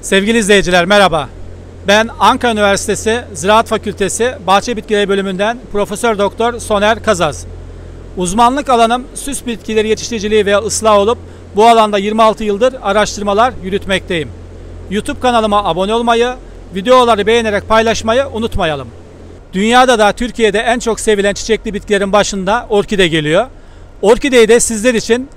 Sevgili izleyiciler merhaba. Ben Ankara Üniversitesi Ziraat Fakültesi Bahçe Bitkileri Bölümünden Profesör Doktor Soner Kazaz. Uzmanlık alanım süs bitkileri yetiştiriciliği ve ıslah olup bu alanda 26 yıldır araştırmalar yürütmekteyim. YouTube kanalıma abone olmayı, videoları beğenerek paylaşmayı unutmayalım. Dünyada da Türkiye'de en çok sevilen çiçekli bitkilerin başında orkide geliyor. Orkideyi de sizler için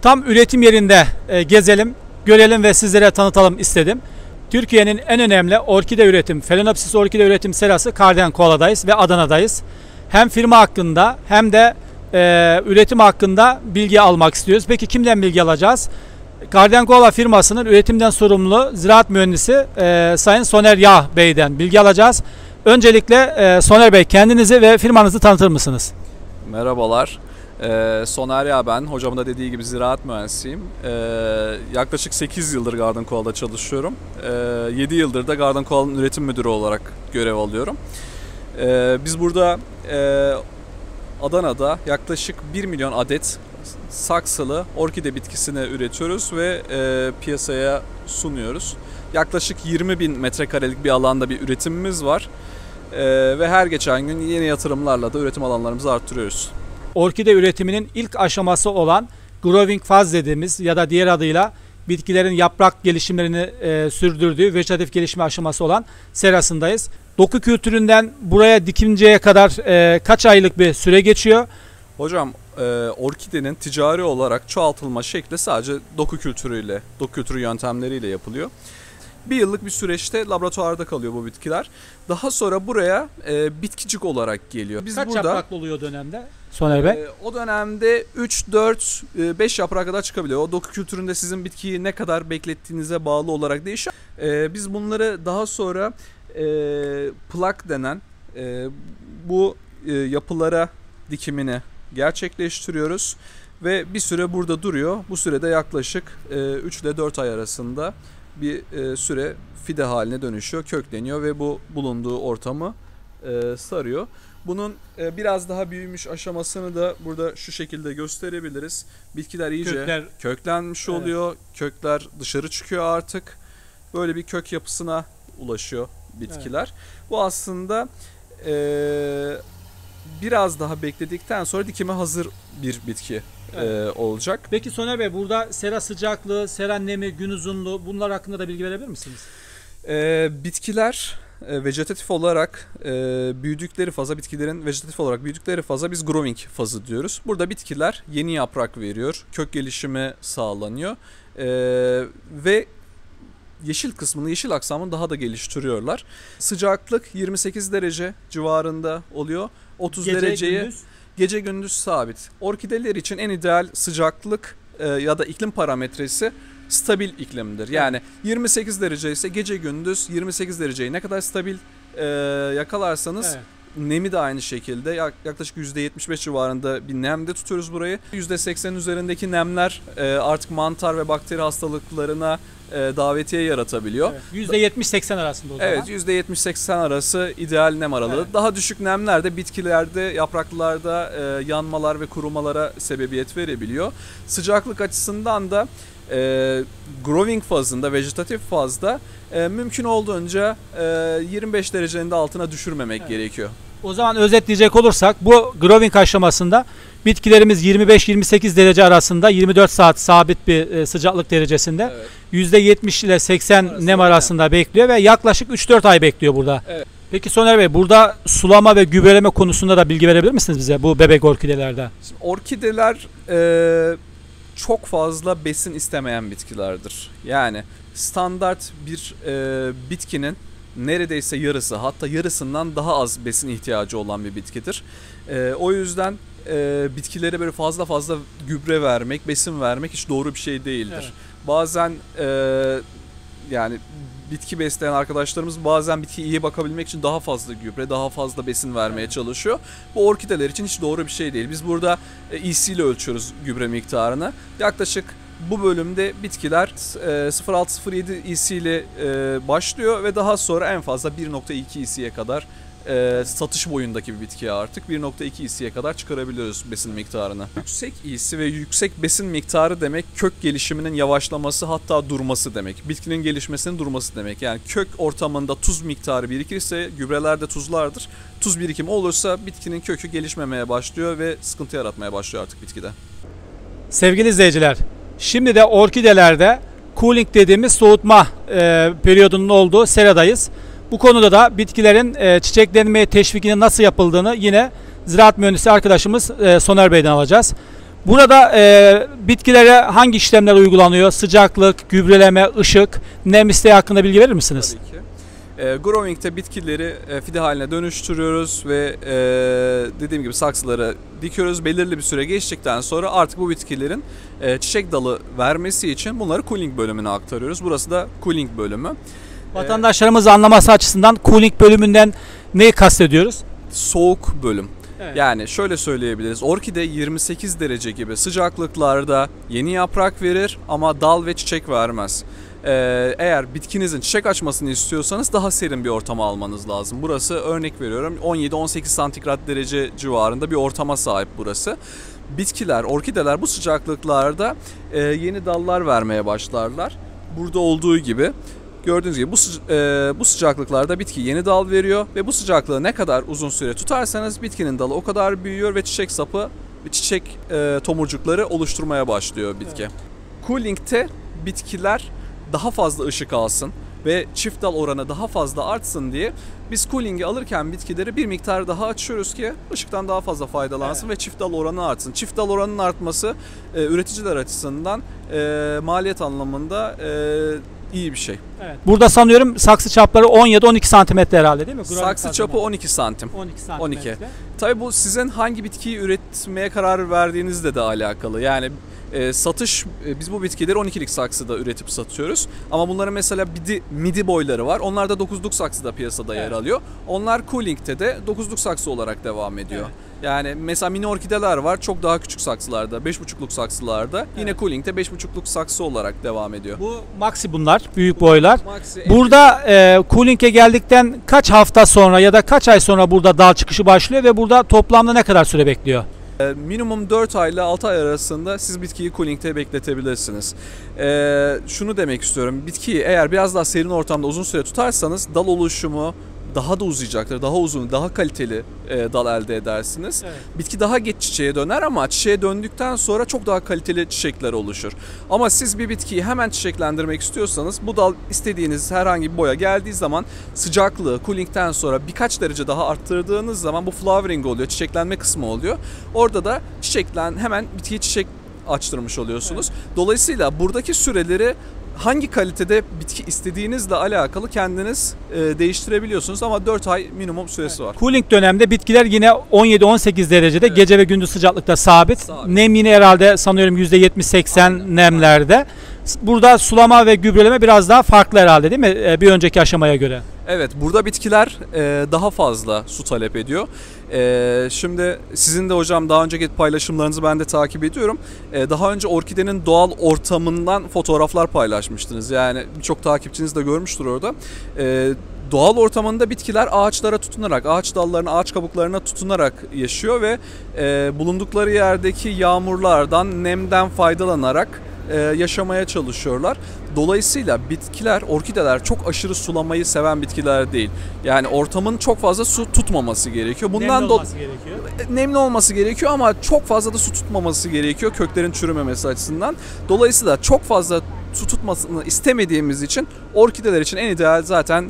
tam üretim yerinde gezelim, görelim ve sizlere tanıtalım istedim. Türkiye'nin en önemli orkide üretim, Phalaenopsis orkide üretim serası Cardenkoala'dayız ve Adana'dayız. Hem firma hakkında hem de üretim hakkında bilgi almak istiyoruz. Peki kimden bilgi alacağız? Cardenkoala firmasının üretimden sorumlu ziraat mühendisi Sayın Soner Yağ Bey'den bilgi alacağız. Öncelikle Soner Bey, kendinizi ve firmanızı tanıtır mısınız? Merhabalar. Soner Yağ ben. Hocamın da dediği gibi ziraat mühendisiyim. Yaklaşık 8 yıldır Cardenkoala'da çalışıyorum. 7 yıldır da Cardenkoala'nın üretim müdürü olarak görev alıyorum. Biz burada Adana'da yaklaşık 1 milyon adet saksılı orkide bitkisini üretiyoruz ve piyasaya sunuyoruz. Yaklaşık 20 bin metrekarelik bir alanda bir üretimimiz var. Ve her geçen gün yeni yatırımlarla da üretim alanlarımızı arttırıyoruz. Orkide üretiminin ilk aşaması olan growing faz dediğimiz ya da diğer adıyla bitkilerin yaprak gelişimlerini sürdürdüğü vejetatif gelişme aşaması olan serasındayız. Doku kültüründen buraya dikinceye kadar kaç aylık bir süre geçiyor? Hocam orkidenin ticari olarak çoğaltılma şekli sadece doku kültürü yöntemleriyle yapılıyor. Bir yıllık bir süreçte laboratuvarda kalıyor bu bitkiler. Daha sonra buraya bitkicik olarak geliyor. Biz kaç yapraklı oluyor dönemde Soner Bey? O dönemde 3, 4, 5 yaprağa kadar çıkabiliyor. O doku kültüründe sizin bitkiyi ne kadar beklettiğinize bağlı olarak değişiyor. Biz bunları daha sonra plak denen bu yapılara dikimini gerçekleştiriyoruz. Ve bir süre burada duruyor. Bu sürede yaklaşık 3 ile 4 ay arasında bir süre fide haline dönüşüyor, kökleniyor ve bu bulunduğu ortamı sarıyor. Bunun biraz daha büyümüş aşamasını da burada şu şekilde gösterebiliriz. Bitkiler iyice köklenmiş oluyor. Evet. Kökler dışarı çıkıyor artık. Böyle bir kök yapısına ulaşıyor bitkiler. Evet. Bu aslında biraz daha bekledikten sonra dikime hazır bir bitki olacak. Peki Soner Bey, burada sera sıcaklığı, sera nemi, gün uzunluğu bunlar hakkında da bilgi verebilir misiniz? Bitkiler vejetatif olarak büyüdükleri faza, bitkilerin vejetatif olarak büyüdükleri faza biz growing fazı diyoruz. Burada bitkiler yeni yaprak veriyor, kök gelişimi sağlanıyor ve yeşil kısmını, yeşil aksamını daha da geliştiriyorlar. Sıcaklık 28 derece civarında oluyor. 30 dereceyi gece gündüz sabit. Orkideler için en ideal sıcaklık ya da iklim parametresi stabil iklimdir. Yani 28 derece ise gece gündüz 28 dereceyi ne kadar stabil yakalarsanız, evet, nemi de aynı şekilde yaklaşık %75 civarında bir nemde tutuyoruz burayı. %80 üzerindeki nemler artık mantar ve bakteri hastalıklarına davetiye yaratabiliyor. Evet, %70-80 arasında o zaman. Evet, %70-80 arası ideal nem aralığı. Evet. Daha düşük nemlerde bitkilerde, yapraklarda yanmalar ve kurumalara sebebiyet verebiliyor. Sıcaklık açısından da growing fazında, vejetatif fazda mümkün olduğunca 25 derecenin de altına düşürmemek gerekiyor. O zaman özetleyecek olursak bu growing aşamasında bitkilerimiz 25-28 derece arasında 24 saat sabit bir sıcaklık derecesinde, evet, %70 ile 80 nem arasında bekliyor ve yaklaşık 3-4 ay bekliyor burada. Evet. Peki Soner Bey, burada sulama ve gübreleme konusunda da bilgi verebilir misiniz bize bu bebek orkidelerde? Şimdi orkideler çok fazla besin istemeyen bitkilerdir. Yani standart bir bitkinin neredeyse yarısı, hatta yarısından daha az besin ihtiyacı olan bir bitkidir. O yüzden bitkilere böyle fazla gübre vermek, besin vermek hiç doğru bir şey değildir. Evet. Bazen yani bitki besleyen arkadaşlarımız bazen bitkiye iyi bakabilmek için daha fazla gübre, daha fazla besin vermeye çalışıyor. Bu orkideler için hiç doğru bir şey değil. Biz burada EC ile ölçüyoruz gübre miktarını. Yaklaşık bu bölümde bitkiler 0.6-0.7 EC ile başlıyor ve daha sonra en fazla 1.2 EC'ye kadar satış boyundaki bir bitki artık 1.2 EC'ye kadar çıkarabiliyoruz besin miktarını. Yüksek EC ve yüksek besin miktarı demek kök gelişiminin yavaşlaması, hatta durması demek. Bitkinin gelişmesinin durması demek. Yani kök ortamında tuz miktarı birikirse, gübrelerde tuzlardır. Tuz birikimi olursa bitkinin kökü gelişmemeye başlıyor ve sıkıntı yaratmaya başlıyor artık bitkide. Sevgili izleyiciler, şimdi de orkidelerde cooling dediğimiz soğutma periyodunun olduğu seradayız. Bu konuda da bitkilerin çiçeklenmeye teşvikinin nasıl yapıldığını yine ziraat mühendisi arkadaşımız Soner Bey'den alacağız. Burada bitkilere hangi işlemler uygulanıyor? Sıcaklık, gübreleme, ışık, nem isteği hakkında bilgi verir misiniz? Tabii ki. Growing'de bitkileri fide haline dönüştürüyoruz ve dediğim gibi saksılara dikiyoruz. Belirli bir süre geçtikten sonra artık bu bitkilerin çiçek dalı vermesi için bunları cooling bölümüne aktarıyoruz. Burası da cooling bölümü. Vatandaşlarımız anlaması açısından cooling bölümünden neyi kastediyoruz? Soğuk bölüm. Evet. Yani şöyle söyleyebiliriz. Orkide 28 derece gibi sıcaklıklarda yeni yaprak verir ama dal ve çiçek vermez. Eğer bitkinizin çiçek açmasını istiyorsanız daha serin bir ortama almanız lazım. Burası, örnek veriyorum, 17-18 santigrat derece civarında bir ortama sahip burası. Bitkiler, orkideler bu sıcaklıklarda yeni dallar vermeye başlarlar. Burada olduğu gibi. Gördüğünüz gibi bu sıcaklıklarda bitki yeni dal veriyor ve bu sıcaklığı ne kadar uzun süre tutarsanız bitkinin dalı o kadar büyüyor ve çiçek sapı ve çiçek tomurcukları oluşturmaya başlıyor bitki. Evet. Cooling'te bitkiler daha fazla ışık alsın ve çift dal oranı daha fazla artsın diye biz cooling'i alırken bitkileri bir miktar daha açıyoruz ki ışıktan daha fazla faydalansın, evet, ve çift dal oranı artsın. Çift dal oranının artması üreticiler açısından maliyet anlamında iyi bir şey. Evet. Burada sanıyorum saksı çapları 17-12 santimetre herhalde, değil mi? Saksı çapı 12 santim. 12 santimetre. 12. Tabii bu sizin hangi bitkiyi üretmeye karar verdiğinizle de alakalı. Yani biz bu bitkileri 12'lik saksıda üretip satıyoruz. Ama bunların mesela midi boyları var. Onlar da 9'luk saksıda piyasada yer alıyor. Onlar cooling'te de 9'luk saksı olarak devam ediyor. Evet. Yani mesela mini orkideler var, çok daha küçük saksılarda, 5,5'luk saksılarda. Evet. Yine cooling'te 5,5'luk saksı olarak devam ediyor. Bu maxi bunlar, büyük boylar. Maxi, burada cooling'e geldikten kaç hafta sonra ya da kaç ay sonra burada dal çıkışı başlıyor ve burada toplamda ne kadar süre bekliyor? Minimum 4 ay ile 6 ay arasında siz bitkiyi cooling'te bekletebilirsiniz. Şunu demek istiyorum, bitkiyi eğer biraz daha serin ortamda uzun süre tutarsanız dal oluşumu daha da uzayacaktır. Daha uzun, daha kaliteli dal elde edersiniz. Evet. Bitki daha geç çiçeğe döner ama çiçeğe döndükten sonra çok daha kaliteli çiçekler oluşur. Ama siz bir bitkiyi hemen çiçeklendirmek istiyorsanız bu dal istediğiniz herhangi bir boya geldiği zaman sıcaklığı cooling'ten sonra birkaç derece daha arttırdığınız zaman bu flowering oluyor, çiçeklenme kısmı oluyor. Orada da hemen bitkiyi çiçek açtırmış oluyorsunuz. Evet. Dolayısıyla buradaki süreleri hangi kalitede bitki istediğinizle alakalı kendiniz değiştirebiliyorsunuz ama 4 ay minimum süresi var. Cooling dönemde bitkiler yine 17-18 derecede, evet, gece ve gündüz sıcaklıkta sabit. Nem yine herhalde sanıyorum %70-80 nemlerde. Burada sulama ve gübreleme biraz daha farklı herhalde, değil mi? Bir önceki aşamaya göre. Evet, burada bitkiler daha fazla su talep ediyor. Şimdi sizin de hocam daha önceki paylaşımlarınızı ben de takip ediyorum. Daha önce orkidenin doğal ortamından fotoğraflar paylaşmıştınız. Yani birçok takipçiniz de görmüştür orada. Doğal ortamında bitkiler ağaçlara tutunarak, ağaç dallarına, ağaç kabuklarına tutunarak yaşıyor ve bulundukları yerdeki yağmurlardan, nemden faydalanarak yaşamaya çalışıyorlar. Dolayısıyla bitkiler, orkideler çok aşırı sulamayı seven bitkiler değil. Yani ortamın çok fazla su tutmaması gerekiyor. Nemli olması gerekiyor ama çok fazla da su tutmaması gerekiyor köklerin çürümemesi açısından. Dolayısıyla çok fazla su tutmasını istemediğimiz için orkideler için en ideal zaten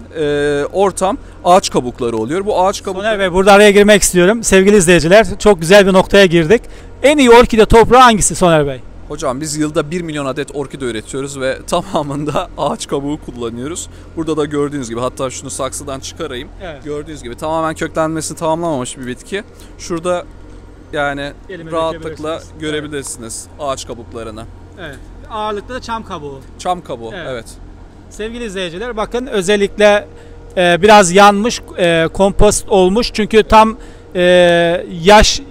ortam ağaç kabukları oluyor. Bu ağaç kabukları... Soner Bey, burada araya girmek istiyorum. Sevgili izleyiciler, çok güzel bir noktaya girdik. En iyi orkide toprağı hangisi Soner Bey? Hocam biz yılda 1 milyon adet orkide üretiyoruz ve tamamında ağaç kabuğu kullanıyoruz. Burada da gördüğünüz gibi, hatta şunu saksıdan çıkarayım. Evet. Gördüğünüz gibi tamamen köklenmesini tamamlamamış bir bitki. Şurada yani rahatlıkla görebilirsiniz ağaç kabuklarını. Evet. Ağırlıkta da çam kabuğu. Çam kabuğu, evet. Sevgili izleyiciler, bakın özellikle biraz yanmış, kompost olmuş çünkü tam yaş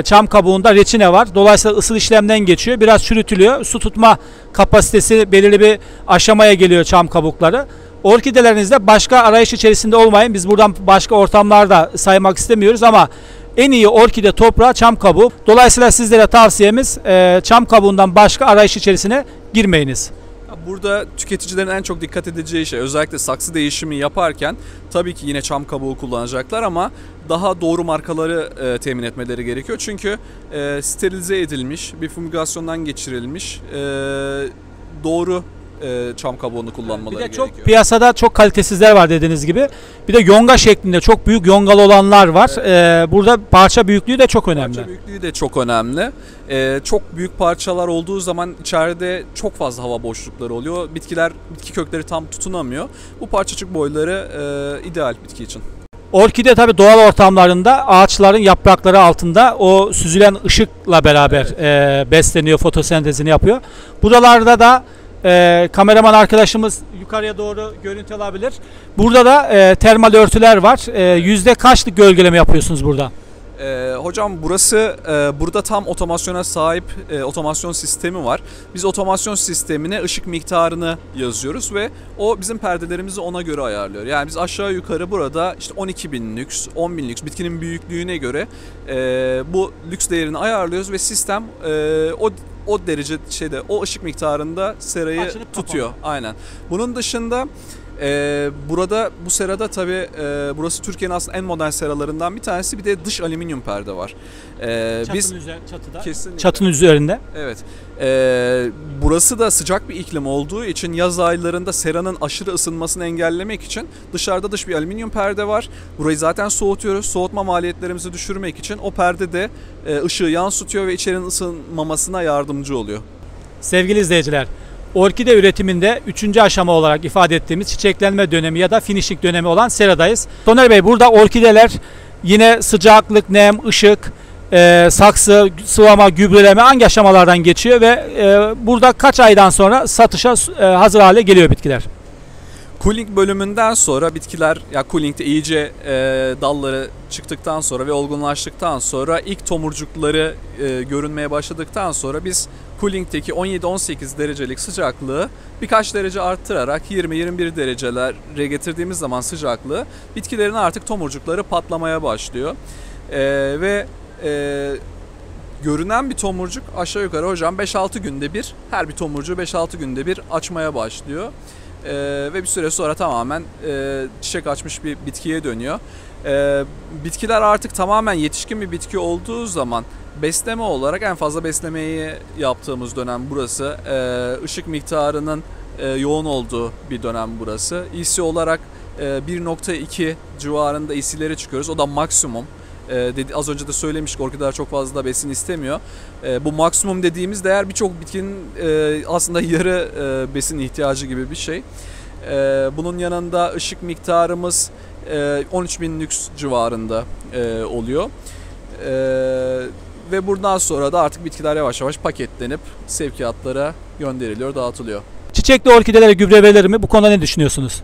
çam kabuğunda reçine var. Dolayısıyla ısıl işlemden geçiyor. Biraz çürütülüyor. Su tutma kapasitesi belirli bir aşamaya geliyor çam kabukları. Orkidelerinizde başka arayış içerisinde olmayın. Biz buradan başka ortamlarda saymak istemiyoruz ama en iyi orkide toprağı çam kabuğu. Dolayısıyla sizlere tavsiyemiz çam kabuğundan başka arayış içerisine girmeyiniz. Burada tüketicilerin en çok dikkat edeceği şey, özellikle saksı değişimi yaparken tabii ki yine çam kabuğu kullanacaklar ama daha doğru markaları temin etmeleri gerekiyor. Çünkü sterilize edilmiş, bir fumigasyondan geçirilmiş doğru çam kabuğunu kullanmaları gerekiyor. Çok piyasada çok kalitesizler var dediğiniz gibi. Bir de yonga şeklinde çok büyük yongalı olanlar var. Evet. Burada parça büyüklüğü de çok önemli. Parça büyüklüğü de çok önemli. Çok büyük parçalar olduğu zaman içeride çok fazla hava boşlukları oluyor. Bitki kökleri tam tutunamıyor. Bu parçacık boyları ideal bitki için. Orkide tabii doğal ortamlarında ağaçların yaprakları altında o süzülen ışıkla beraber besleniyor, fotosentezini yapıyor. Buralarda da kameraman arkadaşımız yukarıya doğru görüntü alabilir. Burada da termal örtüler var. Yüzde kaçlık gölgeleme yapıyorsunuz burada? Hocam burada tam otomasyona sahip otomasyon sistemi var. Biz otomasyon sistemine ışık miktarını yazıyoruz ve o bizim perdelerimizi ona göre ayarlıyor. Yani biz aşağı yukarı burada işte 12.000 lüks, 10.000 lüks bitkinin büyüklüğüne göre bu lüks değerini ayarlıyoruz ve sistem o derece o ışık miktarında serayı tutuyor. Aynen. Bunun dışında bu serada tabii burası Türkiye'nin aslında en modern seralarından bir tanesi. Bir de dış alüminyum perde var. Çatının üzerinde. Evet. Burası da sıcak bir iklim olduğu için yaz aylarında seranın aşırı ısınmasını engellemek için dışarıda dış bir alüminyum perde var. Burayı zaten soğutuyoruz. Soğutma maliyetlerimizi düşürmek için o perde de ışığı yansıtıyor ve içerinin ısınmamasına yardımcı oluyor. Sevgili izleyiciler, orkide üretiminde 3. aşama olarak ifade ettiğimiz çiçeklenme dönemi ya da finishing dönemi olan seradayız. Soner Bey, burada orkideler yine sıcaklık, nem, ışık, saksı, sıvama, gübreleme hangi aşamalardan geçiyor ve burada kaç aydan sonra satışa hazır hale geliyor bitkiler? Cooling bölümünden sonra bitkiler, ya cooling'de iyice dalları çıktıktan sonra ve olgunlaştıktan sonra ilk tomurcukları görünmeye başladıktan sonra biz cooling'deki 17-18 derecelik sıcaklığı birkaç derece arttırarak 20-21 derecelere getirdiğimiz zaman sıcaklığı bitkilerin artık tomurcukları patlamaya başlıyor. Ve görünen bir tomurcuk aşağı yukarı hocam 5-6 günde bir, her bir tomurcuğu 5-6 günde bir açmaya başlıyor. Ve bir süre sonra tamamen çiçek açmış bir bitkiye dönüyor. Bitkiler artık tamamen yetişkin bir bitki olduğu zaman besleme olarak en fazla beslemeyi yaptığımız dönem burası. Işık miktarının yoğun olduğu bir dönem burası. EC olarak 1.2 civarında EC'lere çıkıyoruz. O da maksimum. Az önce de söylemiştik, orkideler çok fazla besin istemiyor. Bu maksimum dediğimiz değer birçok bitkinin aslında yarı besin ihtiyacı gibi bir şey. Bunun yanında ışık miktarımız 13.000 lüks civarında oluyor. Ve buradan sonra da artık bitkiler yavaş yavaş paketlenip sevkiyatlara gönderiliyor, dağıtılıyor. Çiçekli orkidelere gübre verilir mi? Bu konuda ne düşünüyorsunuz?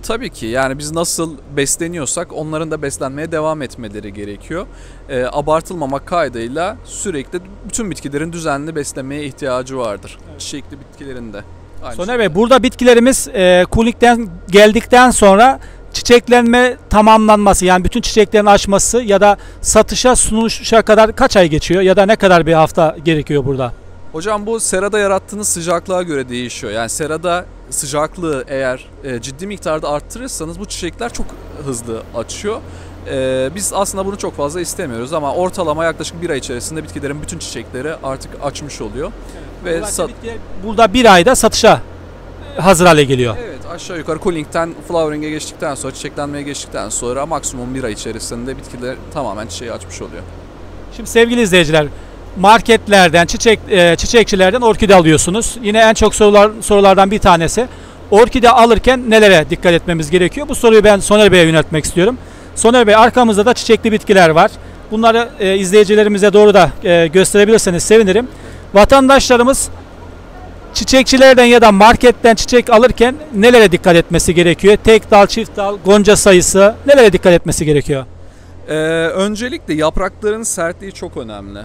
Tabii ki, yani biz nasıl besleniyorsak onların da beslenmeye devam etmeleri gerekiyor. Abartılmamak kaydıyla sürekli bütün bitkilerin düzenli beslenmeye ihtiyacı vardır. Evet. Çiçekli bitkilerin de. Soner Bey, burada bitkilerimiz cooling'den geldikten sonra çiçeklenme tamamlanması, yani bütün çiçeklerin açması ya da satışa sunuluşa kadar kaç ay geçiyor ya da ne kadar bir hafta gerekiyor burada? Hocam bu serada yarattığınız sıcaklığa göre değişiyor. Yani serada sıcaklığı eğer ciddi miktarda arttırırsanız bu çiçekler çok hızlı açıyor. Biz aslında bunu çok fazla istemiyoruz ama ortalama yaklaşık bir ay içerisinde bitkilerin bütün çiçekleri artık açmış oluyor. Evet, ve burada bir ayda satışa hazır hale geliyor. Evet, aşağı yukarı cooling'den flowering'e geçtikten sonra, çiçeklenmeye geçtikten sonra maksimum bir ay içerisinde bitkiler tamamen çiçeği açmış oluyor. Şimdi sevgili izleyiciler, marketlerden, çiçekçilerden orkide alıyorsunuz. Yine en çok sorulardan bir tanesi, orkide alırken nelere dikkat etmemiz gerekiyor? Bu soruyu ben Soner Bey'e yöneltmek istiyorum. Soner Bey, arkamızda da çiçekli bitkiler var. Bunları izleyicilerimize doğru da gösterebilirseniz sevinirim. Vatandaşlarımız çiçekçilerden ya da marketten çiçek alırken nelere dikkat etmesi gerekiyor? Tek dal, çift dal, gonca sayısı, nelere dikkat etmesi gerekiyor? Öncelikle yaprakların sertliği çok önemli.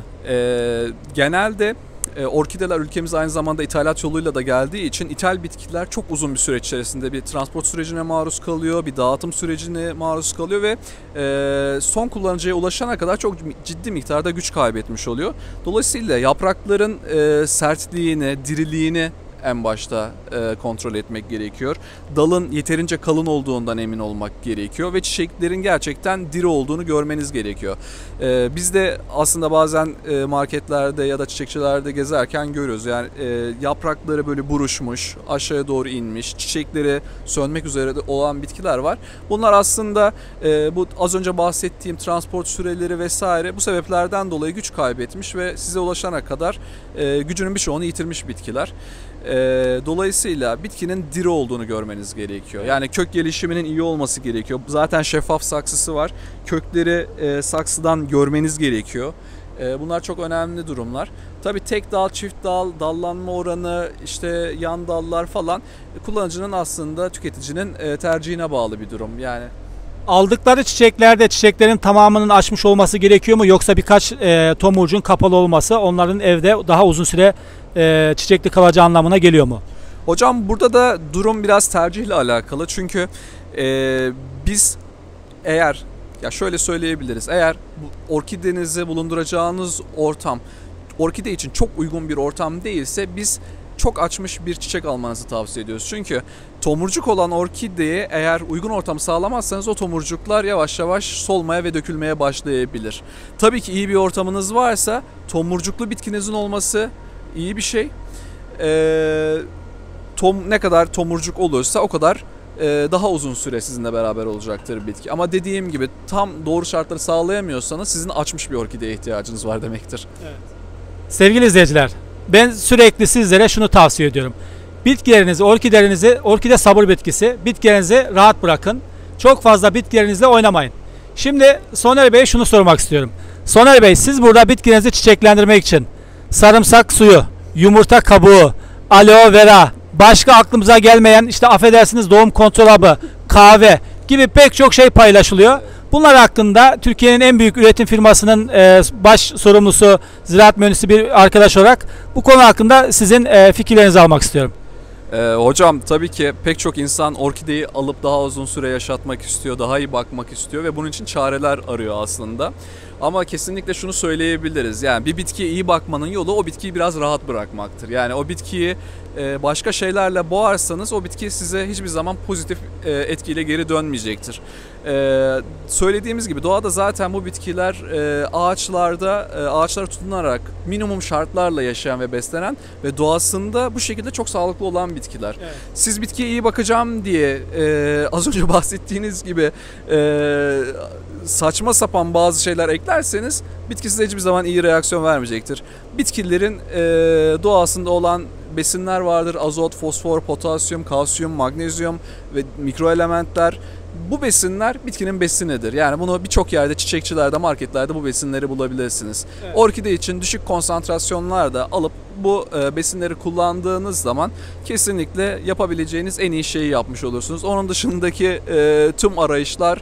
Genelde Orkideler ülkemize aynı zamanda ithalat yoluyla da geldiği için ithal bitkiler çok uzun bir süreç içerisinde bir transport sürecine maruz kalıyor, bir dağıtım sürecine maruz kalıyor ve son kullanıcıya ulaşana kadar çok ciddi miktarda güç kaybetmiş oluyor. Dolayısıyla yaprakların sertliğini, diriliğini en başta kontrol etmek gerekiyor. Dalın yeterince kalın olduğundan emin olmak gerekiyor ve çiçeklerin gerçekten diri olduğunu görmeniz gerekiyor. Biz de aslında bazen marketlerde ya da çiçekçilerde gezerken görüyoruz. Yani yaprakları böyle buruşmuş, aşağıya doğru inmiş, çiçekleri sönmek üzere olan bitkiler var. Bunlar aslında bu az önce bahsettiğim transport süreleri vesaire bu sebeplerden dolayı güç kaybetmiş ve size ulaşana kadar gücünün birçoğunu yitirmiş bitkiler. Dolayısıyla bitkinin diri olduğunu görmeniz gerekiyor. Yani kök gelişiminin iyi olması gerekiyor. Zaten şeffaf saksısı var. Kökleri saksıdan görmeniz gerekiyor. Bunlar çok önemli durumlar. Tabii tek dal, çift dal, dallanma oranı, işte yan dallar falan kullanıcının aslında tüketicinin tercihine bağlı bir durum. Yani Aldıkları çiçeklerde çiçeklerin tamamının açmış olması gerekiyor mu? Yoksa birkaç tomurcuğun kapalı olması onların evde daha uzun süre çiçekli kalacağı anlamına geliyor mu? hocam burada da durum biraz tercihle alakalı. Çünkü biz eğer ya şöyle söyleyebiliriz. Eğer orkidenizi bulunduracağınız ortam orkide için çok uygun bir ortam değilse biz çok açmış bir çiçek almanızı tavsiye ediyoruz. Çünkü tomurcuk olan orkideye eğer uygun ortamı sağlamazsanız o tomurcuklar yavaş yavaş solmaya ve dökülmeye başlayabilir. Tabii ki iyi bir ortamınız varsa tomurcuklu bitkinizin olması iyi bir şey. Ne kadar tomurcuk olursa o kadar daha uzun süre sizinle beraber olacaktır bitki. Ama dediğim gibi tam doğru şartları sağlayamıyorsanız sizin açmış bir orkideye ihtiyacınız var demektir. Evet. Sevgili izleyiciler, ben sürekli sizlere şunu tavsiye ediyorum. Bitkilerinizi, orkide sabır bitkisi, bitkilerinizi rahat bırakın. Çok fazla bitkilerinizle oynamayın. Şimdi Soner Bey'e şunu sormak istiyorum. Soner Bey, siz burada bitkilerinizi çiçeklendirmek için sarımsak suyu, yumurta kabuğu, aloe vera, başka aklımıza gelmeyen işte affedersiniz doğum kontrol hapı, kahve gibi pek çok şey paylaşılıyor. Bunlar hakkında Türkiye'nin en büyük üretim firmasının baş sorumlusu, ziraat mühendisi bir arkadaş olarak bu konu hakkında sizin fikirlerinizi almak istiyorum. Hocam tabii ki pek çok insan orkideyi alıp daha uzun süre yaşatmak istiyor, daha iyi bakmak istiyor ve bunun için çareler arıyor aslında. Ama kesinlikle şunu söyleyebiliriz. Yani bir bitkiye iyi bakmanın yolu o bitkiyi biraz rahat bırakmaktır. Yani o bitkiyi başka şeylerle boğarsanız o bitki size hiçbir zaman pozitif etkiyle geri dönmeyecektir. Söylediğimiz gibi doğada zaten bu bitkiler ağaçlara tutunarak minimum şartlarla yaşayan ve beslenen ve doğasında bu şekilde çok sağlıklı olan bitkiler. Evet. Siz bitkiye iyi bakacağım diye az önce bahsettiğiniz gibi saçma sapan bazı şeyler eklerseniz bitki size hiçbir zaman iyi reaksiyon vermeyecektir. Bitkilerin doğasında olan besinler vardır. Azot, fosfor, potasyum, kalsiyum, magnezyum ve mikroelementler. Bu besinler bitkinin besinidir. Yani bunu birçok yerde, çiçekçilerde, marketlerde bu besinleri bulabilirsiniz. Evet. Orkide için düşük konsantrasyonlarda alıp bu besinleri kullandığınız zaman kesinlikle yapabileceğiniz en iyi şeyi yapmış olursunuz. Onun dışındaki tüm arayışlar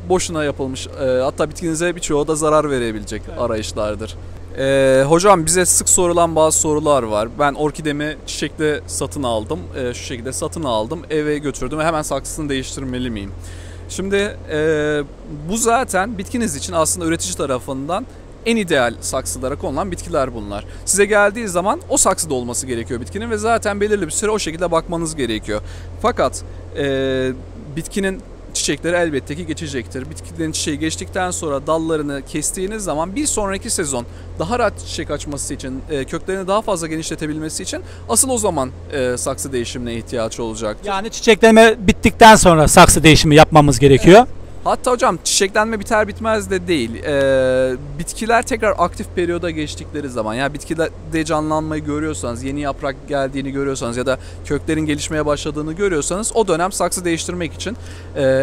boşuna yapılmış. Hatta bitkinize birçoğu da zarar verebilecek arayışlardır. Hocam bize sık sorulan bazı sorular var. Ben orkidemi çiçekle satın aldım. Şu şekilde satın aldım. Eve götürdüm ve hemen saksısını değiştirmeli miyim? Şimdi bu zaten bitkiniz için aslında üretici tarafından en ideal saksılara konulan bitkiler bunlar. Size geldiği zaman o saksıda olması gerekiyor bitkinin ve zaten belirli bir süre o şekilde bakmanız gerekiyor. Fakat bitkinin çiçekleri elbette ki geçecektir. Bitkilerin çiçeği geçtikten sonra dallarını kestiğiniz zaman bir sonraki sezon daha rahat çiçek açması için, köklerini daha fazla genişletebilmesi için asıl o zaman saksı değişimine ihtiyaç olacak. Yani çiçeklenme bittikten sonra saksı değişimi yapmamız gerekiyor. Evet. Hatta hocam çiçeklenme biter bitmez de değil. Bitkiler tekrar aktif periyoda geçtikleri zaman, yani bitkide canlanmayı görüyorsanız, yeni yaprak geldiğini görüyorsanız ya da köklerin gelişmeye başladığını görüyorsanız o dönem saksı değiştirmek için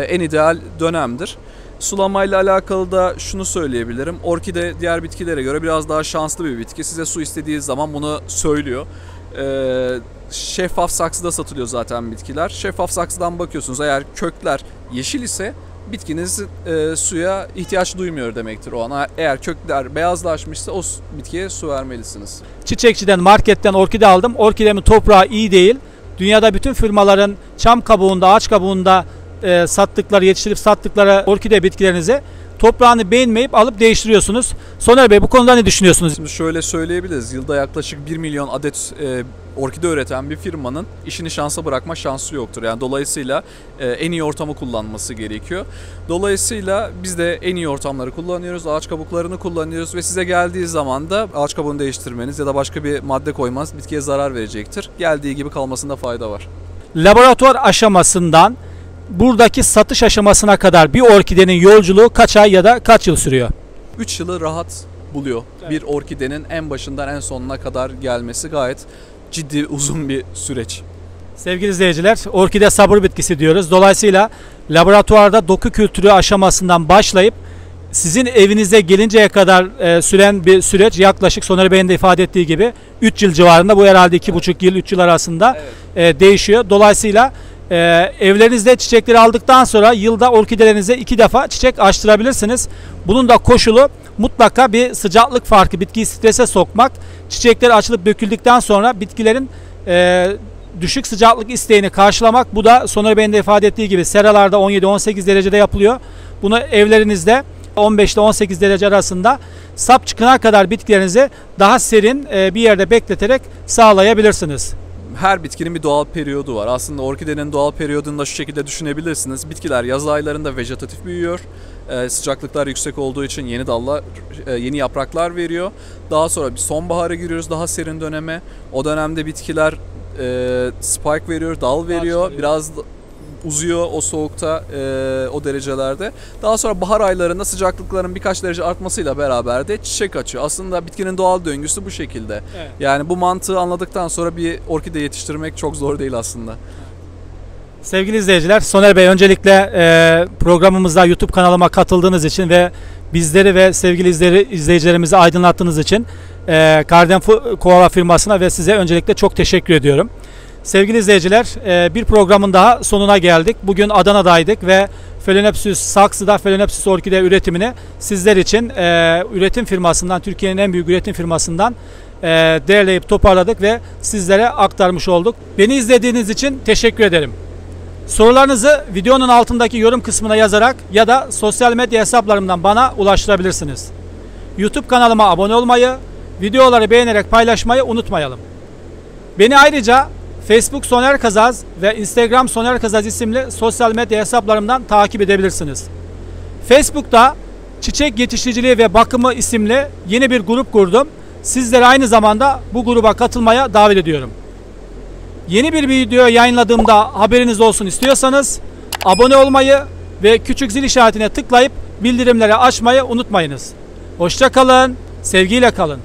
en ideal dönemdir. Sulamayla alakalı da şunu söyleyebilirim. Orkide diğer bitkilere göre biraz daha şanslı bir bitki. Size su istediği zaman bunu söylüyor. Şeffaf saksıda satılıyor zaten bitkiler. Şeffaf saksıdan bakıyorsunuz. Eğer kökler yeşil ise bitkiniz suya ihtiyaç duymuyor demektir o an. Eğer kökler beyazlaşmışsa o bitkiye su vermelisiniz. Çiçekçiden, marketten orkide aldım. Orkidemin toprağı iyi değil. Dünyada bütün firmaların çam kabuğunda, ağaç kabuğunda sattıkları, yetiştirip sattıkları orkide bitkilerinizi toprağını beğenmeyip alıp değiştiriyorsunuz. Soner Bey, bu konuda ne düşünüyorsunuz? Şimdi şöyle söyleyebiliriz. Yılda yaklaşık 1 milyon adet orkide üreten bir firmanın işini şansa bırakma şansı yoktur. Yani dolayısıyla en iyi ortamı kullanması gerekiyor. Dolayısıyla biz de en iyi ortamları kullanıyoruz. Ağaç kabuklarını kullanıyoruz ve size geldiği zaman da ağaç kabuğunu değiştirmeniz ya da başka bir madde koymanız bitkiye zarar verecektir. Geldiği gibi kalmasında fayda var. Laboratuvar aşamasından buradaki satış aşamasına kadar bir orkidenin yolculuğu kaç ay ya da kaç yıl sürüyor? 3 yılı rahat buluyor. Evet. Bir orkidenin en başından en sonuna kadar gelmesi gayet ciddi, uzun bir süreç. Sevgili izleyiciler, orkide sabır bitkisi diyoruz. Dolayısıyla laboratuvarda doku kültürü aşamasından başlayıp sizin evinize gelinceye kadar süren bir süreç, yaklaşık Soner Bey'in de ifade ettiği gibi 3 yıl civarında, bu herhalde 2,5 yıl 3 yıl arasında değişiyor. Dolayısıyla evlerinizde çiçekleri aldıktan sonra yılda orkidelerinize 2 defa çiçek açtırabilirsiniz. Bunun da koşulu mutlaka bir sıcaklık farkı, bitkiyi strese sokmak. Çiçekler açılıp döküldükten sonra bitkilerin düşük sıcaklık isteğini karşılamak. Bu da Soner Bey'in de ifade ettiği gibi seralarda 17-18 derecede yapılıyor. Bunu evlerinizde 15 ile 18 derece arasında sap çıkana kadar bitkilerinizi daha serin bir yerde bekleterek sağlayabilirsiniz. Her bitkinin bir doğal periyodu var. Aslında orkidenin doğal periyodunu da şu şekilde düşünebilirsiniz. Bitkiler yaz aylarında vejetatif büyüyor. Sıcaklıklar yüksek olduğu için yeni dallar, yeni yapraklar veriyor. Daha sonra bir sonbahara giriyoruz, daha serin döneme. O dönemde bitkiler spike veriyor, dal veriyor. Biraz uzuyor o soğukta, o derecelerde. Daha sonra bahar aylarında sıcaklıkların birkaç derece artmasıyla beraber de çiçek açıyor. Aslında bitkinin doğal döngüsü bu şekilde. Evet. Yani bu mantığı anladıktan sonra bir orkide yetiştirmek çok zor değil aslında. Sevgili izleyiciler, Soner Bey, öncelikle programımızda YouTube kanalıma katıldığınız için ve bizleri ve sevgili izleyicilerimizi aydınlattığınız için Garden Koala firmasına ve size öncelikle çok teşekkür ediyorum. Sevgili izleyiciler, bir programın daha sonuna geldik. Bugün Adana'daydık ve Phalaenopsis saksıda Phalaenopsis orkide üretimini sizler için üretim firmasından, Türkiye'nin en büyük üretim firmasından derleyip toparladık ve sizlere aktarmış olduk. Beni izlediğiniz için teşekkür ederim. Sorularınızı videonun altındaki yorum kısmına yazarak ya da sosyal medya hesaplarımdan bana ulaştırabilirsiniz. YouTube kanalıma abone olmayı, videoları beğenerek paylaşmayı unutmayalım. Beni ayrıca Facebook Soner Kazaz ve Instagram Soner Kazaz isimli sosyal medya hesaplarımdan takip edebilirsiniz. Facebook'ta Çiçek Yetiştiriciliği ve Bakımı isimli yeni bir grup kurdum. Sizleri aynı zamanda bu gruba katılmaya davet ediyorum. Yeni bir video yayınladığımda haberiniz olsun istiyorsanız abone olmayı ve küçük zil işaretine tıklayıp bildirimleri açmayı unutmayınız. Hoşça kalın, sevgiyle kalın.